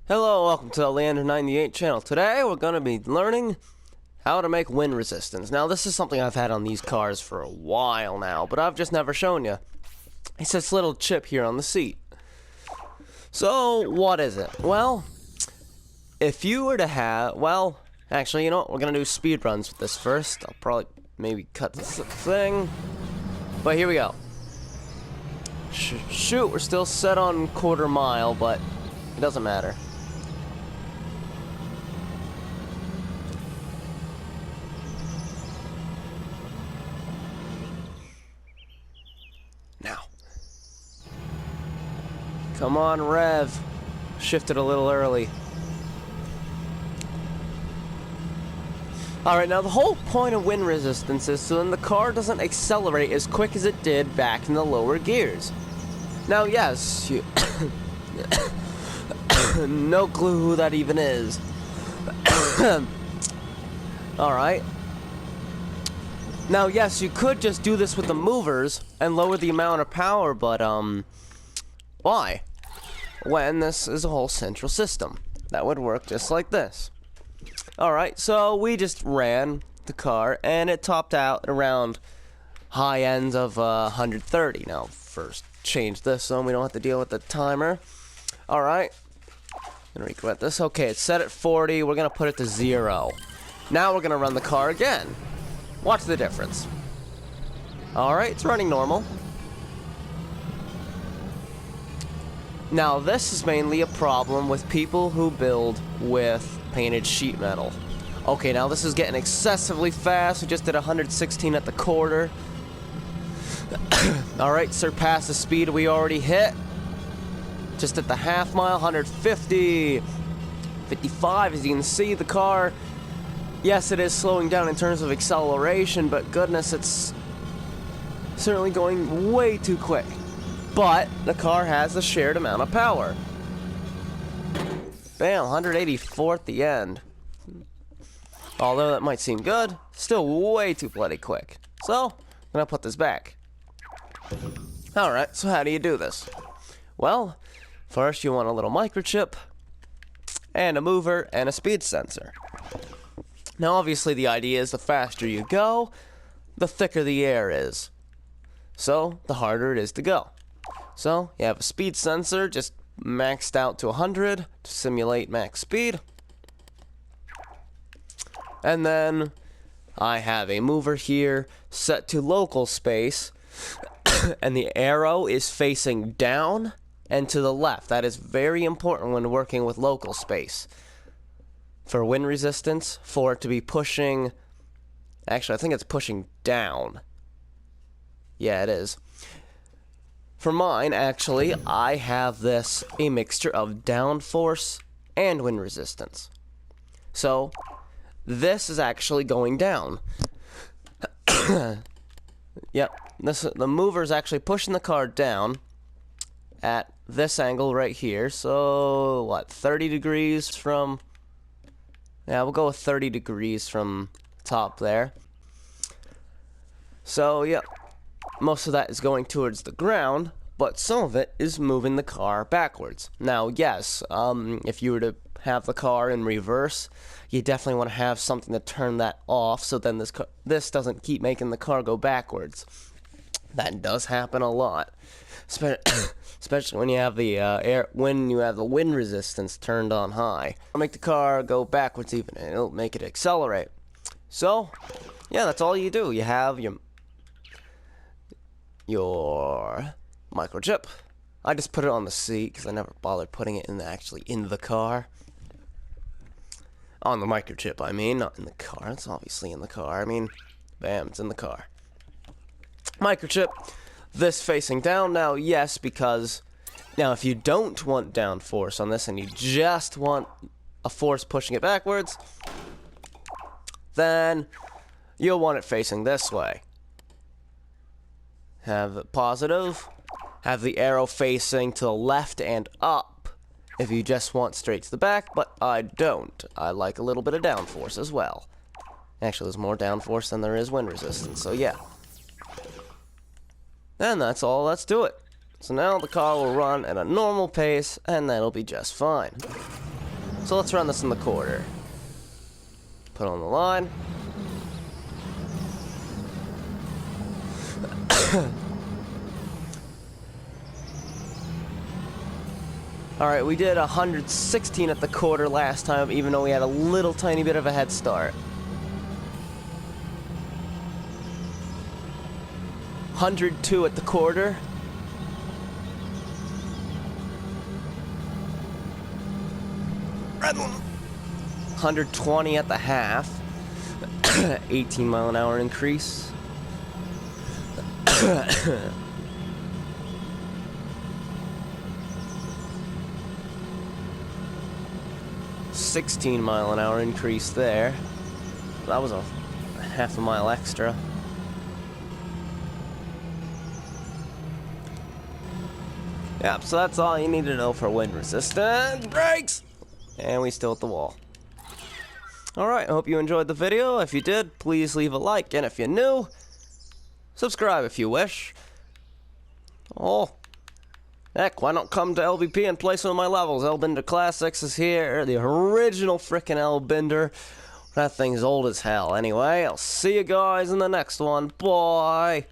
Hello, welcome to the Leander 98 channel. Today we're going to be learning how to make wind resistance. Now this is something I've had on these cars for a while now, but I've just never shown you. It's this little chip here on the seat. So what is it? Well, if you were to have, well, actually, you know what? We're going to do speed runs with this first. I'll probably maybe cut this thing. But here we go. Shoot, we're still set on quarter mile, but it doesn't matter. Now. Come on, Rev. Shifted a little early. Alright, now the whole point of wind resistance is so then the car doesn't accelerate as quick as it did back in the lower gears. Now, yes, you... no clue who that even is. Alright. Now, yes, you could just do this with the movers and lower the amount of power, but, why? When this is a whole central system. That would work just like this. Alright, so we just ran the car, and it topped out around high ends of 130. Now, first change this so we don't have to deal with the timer. Alright. Gonna regret this. Okay, it's set at 40. We're gonna put it to 0. Now we're gonna run the car again. Watch the difference. Alright, it's running normal. Now, this is mainly a problem with people who build with painted sheet metal. Okay, now this is getting excessively fast. We just did 116 at the quarter. Alright, surpassed the speed we already hit. Just at the half mile, 150. 55, as you can see, the car... Yes, it is slowing down in terms of acceleration, but goodness, it's certainly going way too quick. But the car has a shared amount of power. Bam, 184 at the end. Although that might seem good, still way too bloody quick. So, I'm gonna put this back. Alright, so how do you do this? Well, first you want a little microchip, and a mover, and a speed sensor. Now, obviously, the idea is the faster you go, the thicker the air is. So, the harder it is to go. So, you have a speed sensor just maxed out to 100 to simulate max speed. And then, I have a mover here set to local space, and the arrow is facing down and to the left. That is very important when working with local space. For wind resistance, for it to be pushing... Actually, I think it's pushing down. Yeah, it is. For mine, actually, I have this a mixture of downforce and wind resistance. So, this is actually going down. Yep, the mover is actually pushing the car down at this angle right here. So, what, 30 degrees from... Yeah, we'll go with 30 degrees from top there. So, yeah, most of that is going towards the ground, but some of it is moving the car backwards. Now, yes, if you were to have the car in reverse, you definitely want to have something to turn that off, so then this doesn't keep making the car go backwards. That does happen a lot, especially when you have the wind resistance turned on high. It'll make the car go backwards even, and it'll make it accelerate. So, yeah, that's all you do. You have your microchip. I just put it on the seat because I never bothered putting it actually in the car. On the microchip, I mean, not in the car. It's obviously in the car. I mean, bam, it's in the car. Microchip, this facing down. Now, yes, because now if you don't want down force on this and you just want a force pushing it backwards, then you'll want it facing this way. Have it positive, have the arrow facing to the left and up if you just want straight to the back, but I don't. I like a little bit of downforce as well. Actually, there's more downforce than there is wind resistance, so yeah. And that's all, let's do it. So now the car will run at a normal pace, and that'll be just fine. So let's run this in the quarter. Put on the line. Alright, we did 116 at the quarter last time, even though we had a little tiny bit of a head start. 102 at the quarter. Red one. 120 at the half. 18 mile an hour increase. 16 mile an hour increase there. That was a half a mile extra. Yep, so that's all you need to know for wind resistance brakes. And we still hit the wall. Alright, I hope you enjoyed the video. If you did, please leave a like. And if you're new, subscribe if you wish. Oh, heck, why not come to LBP and play some of my levels? Lbinder Classics is here. The original frickin' Lbinder. That thing's old as hell. Anyway, I'll see you guys in the next one. Bye.